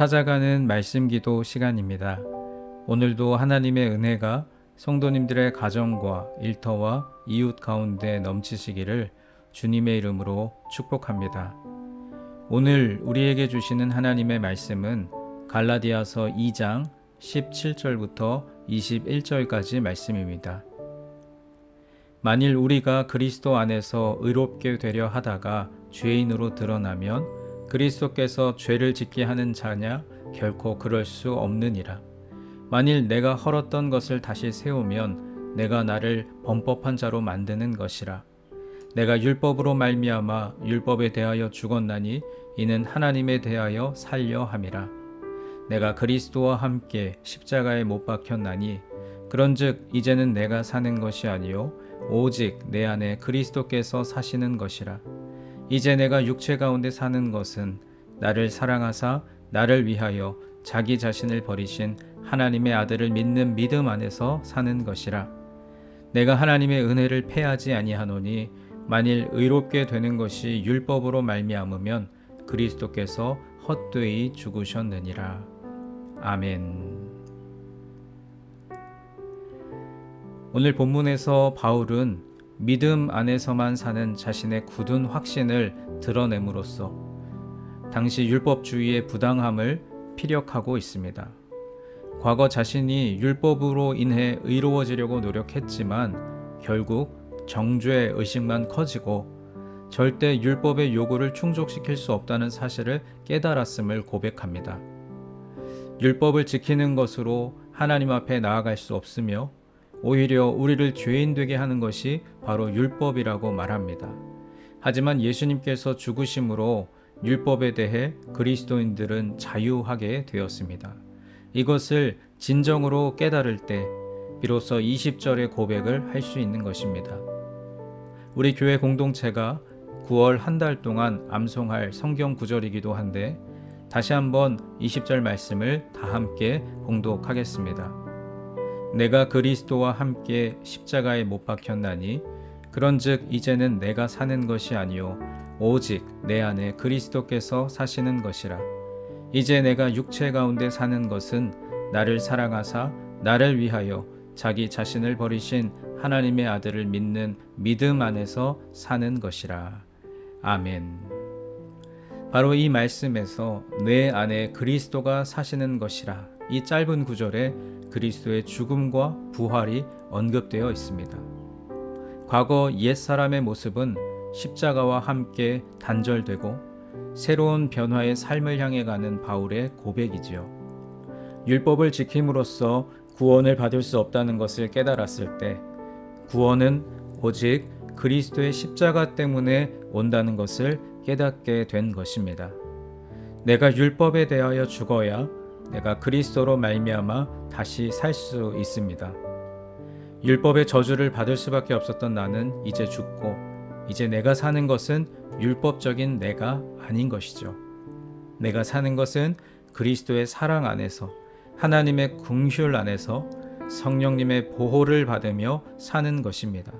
찾아가는 말씀 기도 시간입니다. 오늘도 하나님의 은혜가 성도님들의 가정과 일터와 이웃 가운데 넘치시기를 주님의 이름으로 축복합니다. 오늘 우리에게 주시는 하나님의 말씀은 갈라디아서 2장 17절부터 21절까지 말씀입니다. 만일 우리가 그리스도 안에서 의롭게 되려 하다가 죄인으로 드러나면 그리스도께서 죄를 짓게 하는 자냐? 결코 그럴 수 없느니라. 만일 내가 헐었던 것을 다시 세우면 내가 나를 범법한 자로 만드는 것이라. 내가 율법으로 말미암아 율법에 대하여 죽었나니 이는 하나님에 대하여 살려 함이라. 내가 그리스도와 함께 십자가에 못 박혔나니 그런즉 이제는 내가 사는 것이 아니요 오직 내 안에 그리스도께서 사시는 것이라. 이제 내가 육체 가운데 사는 것은 나를 사랑하사 나를 위하여 자기 자신을 버리신 하나님의 아들을 믿는 믿음 안에서 사는 것이라. 내가 하나님의 은혜를 패하지 아니하노니 만일 의롭게 되는 것이 율법으로 말미암으면 그리스도께서 헛되이 죽으셨느니라. 아멘. 오늘 본문에서 바울은 믿음 안에서만 사는 자신의 굳은 확신을 드러냄으로써 당시 율법주의의 부당함을 피력하고 있습니다. 과거 자신이 율법으로 인해 의로워지려고 노력했지만 결국 정죄 의식만 커지고 절대 율법의 요구를 충족시킬 수 없다는 사실을 깨달았음을 고백합니다. 율법을 지키는 것으로 하나님 앞에 나아갈 수 없으며 오히려 우리를 죄인 되게 하는 것이 바로 율법이라고 말합니다. 하지만 예수님께서 죽으심으로 율법에 대해 그리스도인들은 자유하게 되었습니다. 이것을 진정으로 깨달을 때 비로소 20절의 고백을 할 수 있는 것입니다. 우리 교회 공동체가 9월 한 달 동안 암송할 성경 구절이기도 한데 다시 한번 20절 말씀을 다 함께 봉독하겠습니다. 내가 그리스도와 함께 십자가에 못 박혔나니 그런즉 이제는 내가 사는 것이 아니요 오직 내 안에 그리스도께서 사시는 것이라. 이제 내가 육체 가운데 사는 것은 나를 사랑하사 나를 위하여 자기 자신을 버리신 하나님의 아들을 믿는 믿음 안에서 사는 것이라. 아멘. 바로 이 말씀에서 내 안에 그리스도가 사시는 것이라 이 짧은 구절에 그리스도의 죽음과 부활이 언급되어 있습니다. 과거 옛사람의 모습은 십자가와 함께 단절되고 새로운 변화의 삶을 향해 가는 바울의 고백이지요. 율법을 지킴으로써 구원을 받을 수 없다는 것을 깨달았을 때 구원은 오직 그리스도의 십자가 때문에 온다는 것을 깨닫게 된 것입니다. 내가 율법에 대하여 죽어야 내가 그리스도로 말미암아 다시 살 수 있습니다. 율법의 저주를 받을 수밖에 없었던 나는 이제 죽고 이제 내가 사는 것은 율법적인 내가 아닌 것이죠. 내가 사는 것은 그리스도의 사랑 안에서 하나님의 긍휼 안에서 성령님의 보호를 받으며 사는 것입니다.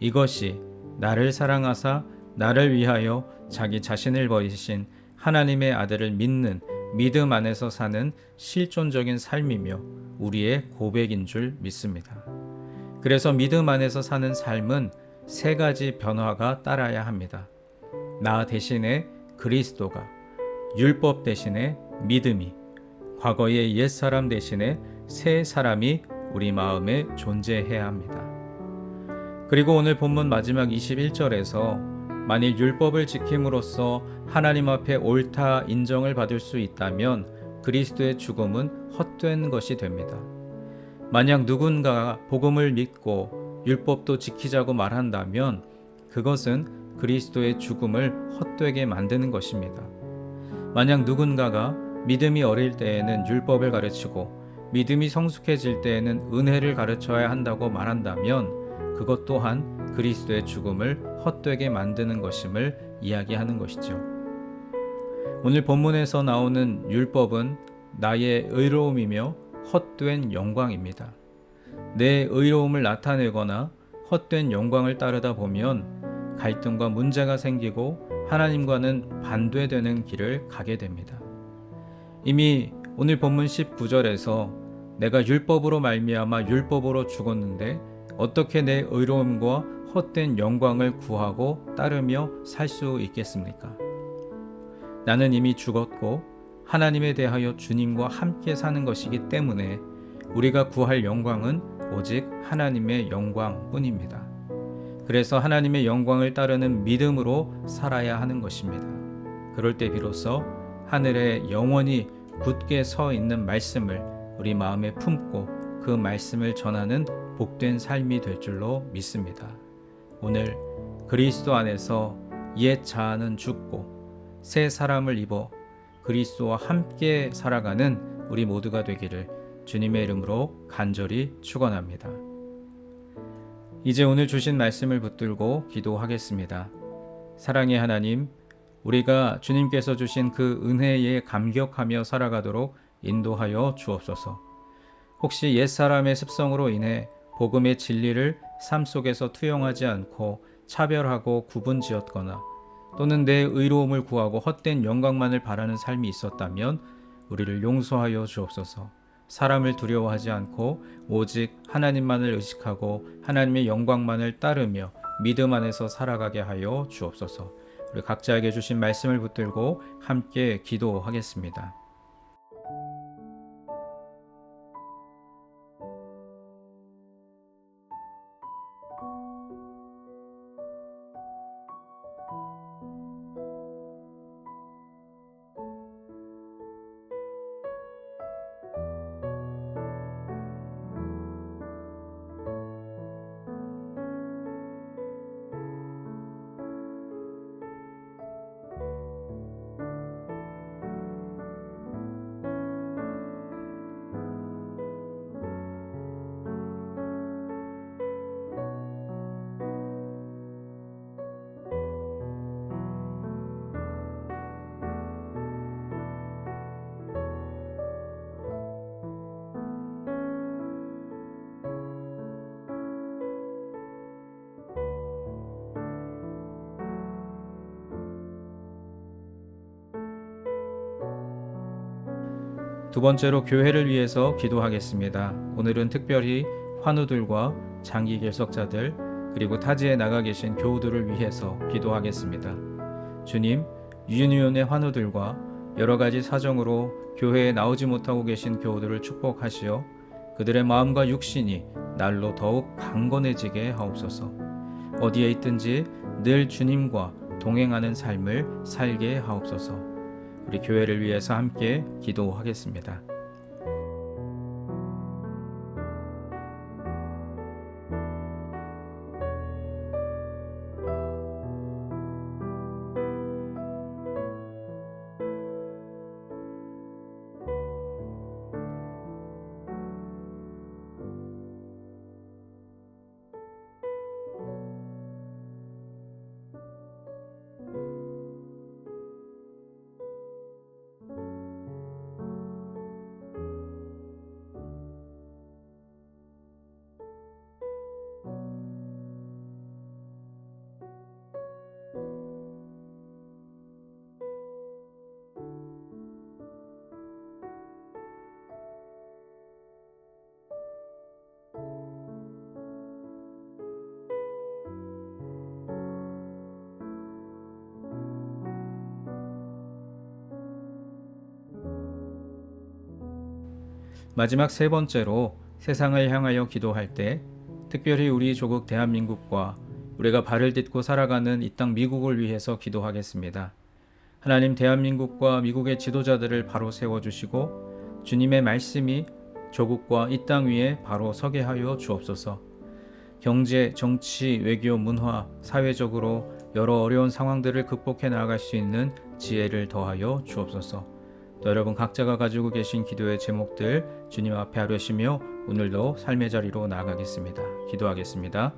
이것이 나를 사랑하사 나를 위하여 자기 자신을 버리신 하나님의 아들을 믿는 믿음 안에서 사는 실존적인 삶이며 우리의 고백인 줄 믿습니다. 그래서 믿음 안에서 사는 삶은 세 가지 변화가 따라야 합니다. 나 대신에 그리스도가, 율법 대신에 믿음이, 과거의 옛사람 대신에 새 사람이 우리 마음에 존재해야 합니다. 그리고 오늘 본문 마지막 21절에서 만일 율법을 지킴으로써 하나님 앞에 옳다 인정을 받을 수 있다면 그리스도의 죽음은 헛된 것이 됩니다. 만약 누군가가 복음을 믿고 율법도 지키자고 말한다면 그것은 그리스도의 죽음을 헛되게 만드는 것입니다. 만약 누군가가 믿음이 어릴 때에는 율법을 가르치고 믿음이 성숙해질 때에는 은혜를 가르쳐야 한다고 말한다면 그것 또한 그리스도의 죽음을 헛되게 만드는 것임을 이야기하는 것이죠. 오늘 본문에서 나오는 율법은 나의 의로움이며 헛된 영광입니다. 내 의로움을 나타내거나 헛된 영광을 따르다 보면 갈등과 문제가 생기고 하나님과는 반대되는 길을 가게 됩니다. 이미 오늘 본문 19절에서 내가 율법으로 말미암아 율법으로 죽었는데 어떻게 내 의로움과 헛된 영광을 구하고 따르며 살 수 있겠습니까? 나는 이미 죽었고 하나님에 대하여 주님과 함께 사는 것이기 때문에 우리가 구할 영광은 오직 하나님의 영광뿐입니다. 그래서 하나님의 영광을 따르는 믿음으로 살아야 하는 것입니다. 그럴 때 비로소 하늘에 영원히 굳게 서 있는 말씀을 우리 마음에 품고 그 말씀을 전하는 복된 삶이 될 줄로 믿습니다. 오늘 그리스도 안에서 옛 자아는 죽고 새 사람을 입어 그리스도와 함께 살아가는 우리 모두가 되기를 주님의 이름으로 간절히 축원합니다. 이제 오늘 주신 말씀을 붙들고 기도하겠습니다. 사랑의 하나님, 우리가 주님께서 주신 그 은혜에 감격하며 살아가도록 인도하여 주옵소서. 혹시 옛사람의 습성으로 인해 복음의 진리를 삶 속에서 투영하지 않고 차별하고 구분지었거나 또는 내 의로움을 구하고 헛된 영광만을 바라는 삶이 있었다면 우리를 용서하여 주옵소서. 사람을 두려워하지 않고 오직 하나님만을 의식하고 하나님의 영광만을 따르며 믿음 안에서 살아가게 하여 주옵소서. 우리 각자에게 주신 말씀을 붙들고 함께 기도하겠습니다. 두 번째로 교회를 위해서 기도하겠습니다. 오늘은 특별히 환우들과 장기 결석자들 그리고 타지에 나가 계신 교우들을 위해서 기도하겠습니다. 주님, 유니온의 환우들과 여러 가지 사정으로 교회에 나오지 못하고 계신 교우들을 축복하시어 그들의 마음과 육신이 날로 더욱 강건해지게 하옵소서. 어디에 있든지 늘 주님과 동행하는 삶을 살게 하옵소서. 우리 교회를 위해서 함께 기도하겠습니다. 마지막 세 번째로 세상을 향하여 기도할 때 특별히 우리 조국 대한민국과 우리가 발을 딛고 살아가는 이 땅 미국을 위해서 기도하겠습니다. 하나님, 대한민국과 미국의 지도자들을 바로 세워주시고 주님의 말씀이 조국과 이 땅 위에 바로 서게 하여 주옵소서. 경제, 정치, 외교, 문화, 사회적으로 여러 어려운 상황들을 극복해 나아갈 수 있는 지혜를 더하여 주옵소서. 또 여러분 각자가 가지고 계신 기도의 제목들 주님 앞에 아뢰시며 오늘도 삶의 자리로 나아가겠습니다. 기도하겠습니다.